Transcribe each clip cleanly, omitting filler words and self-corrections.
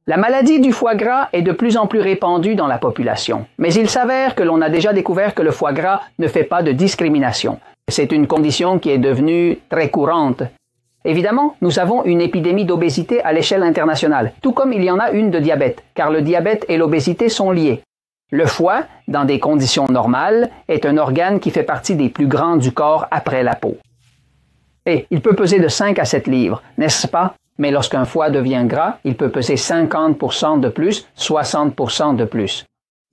La maladie du foie gras est de plus en plus répandue dans la population, mais il s'avère que l'on a déjà découvert que le foie gras ne fait pas de discrimination. C'est une condition qui est devenue très courante. Évidemment, nous avons une épidémie d'obésité à l'échelle internationale, tout comme il y en a une de diabète, car le diabète et l'obésité sont liés. Le foie, dans des conditions normales, est un organe qui fait partie des plus grands du corps après la peau. Et il peut peser de 5 à 7 livres, n'est-ce pas? Mais lorsqu'un foie devient gras, il peut peser 50% de plus, 60% de plus.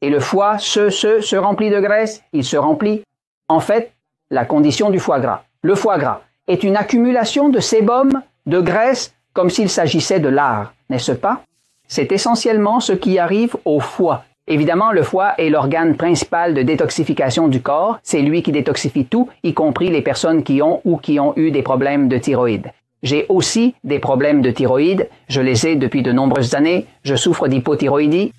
Et le foie se remplit de graisse, il se remplit. En fait, la condition du foie gras. Le foie gras est une accumulation de sébum, de graisse, comme s'il s'agissait de lard, n'est-ce pas? C'est essentiellement ce qui arrive au foie. Évidemment, le foie est l'organe principal de détoxification du corps. C'est lui qui détoxifie tout, y compris les personnes qui ont ou qui ont eu des problèmes de thyroïde. J'ai aussi des problèmes de thyroïde. Je les ai depuis de nombreuses années. Je souffre d'hypothyroïdie.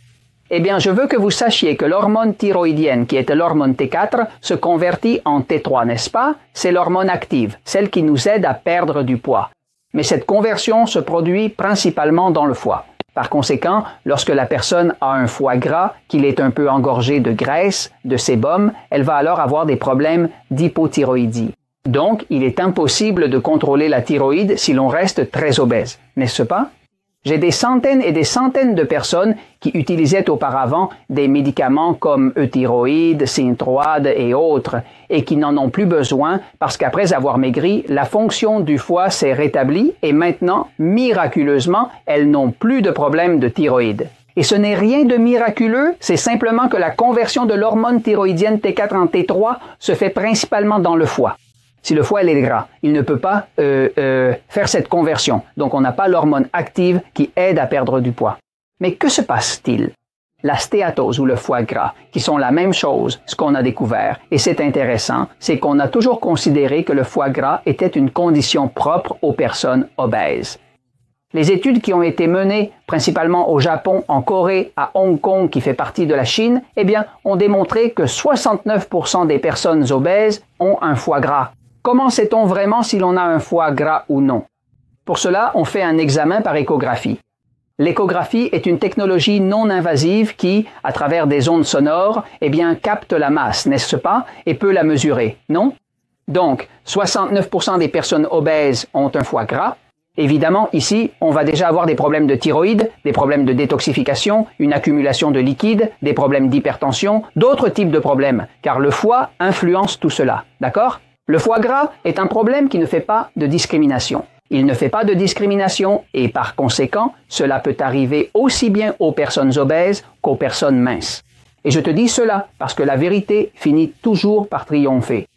Eh bien, je veux que vous sachiez que l'hormone thyroïdienne, qui est l'hormone T4, se convertit en T3, n'est-ce pas? C'est l'hormone active, celle qui nous aide à perdre du poids. Mais cette conversion se produit principalement dans le foie. Par conséquent, lorsque la personne a un foie gras, qu'il est un peu engorgé de graisse, de sébum, elle va alors avoir des problèmes d'hypothyroïdie. Donc, il est impossible de contrôler la thyroïde si l'on reste très obèse, n'est-ce pas? J'ai des centaines et des centaines de personnes qui utilisaient auparavant des médicaments comme Euthyroïde, Synthroid et autres, et qui n'en ont plus besoin parce qu'après avoir maigri, la fonction du foie s'est rétablie et maintenant, miraculeusement, elles n'ont plus de problème de thyroïde. Et ce n'est rien de miraculeux, c'est simplement que la conversion de l'hormone thyroïdienne T4 en T3 se fait principalement dans le foie. Si le foie est gras, il ne peut pas faire cette conversion. Donc, on n'a pas l'hormone active qui aide à perdre du poids. Mais que se passe-t-il? La stéatose ou le foie gras, qui sont la même chose, ce qu'on a découvert, et c'est intéressant, c'est qu'on a toujours considéré que le foie gras était une condition propre aux personnes obèses. Les études qui ont été menées principalement au Japon, en Corée, à Hong Kong, qui fait partie de la Chine, eh bien, ont démontré que 69% des personnes obèses ont un foie gras. Comment sait-on vraiment si l'on a un foie gras ou non? Pour cela, on fait un examen par échographie. L'échographie est une technologie non invasive qui, à travers des ondes sonores, eh bien, capte la masse, n'est-ce pas, et peut la mesurer, non? Donc, 69% des personnes obèses ont un foie gras. Évidemment, ici, on va déjà avoir des problèmes de thyroïde, des problèmes de détoxification, une accumulation de liquide, des problèmes d'hypertension, d'autres types de problèmes, car le foie influence tout cela, d'accord? Le foie gras est un problème qui ne fait pas de discrimination. Il ne fait pas de discrimination et par conséquent, cela peut arriver aussi bien aux personnes obèses qu'aux personnes minces. Et je te dis cela parce que la vérité finit toujours par triompher.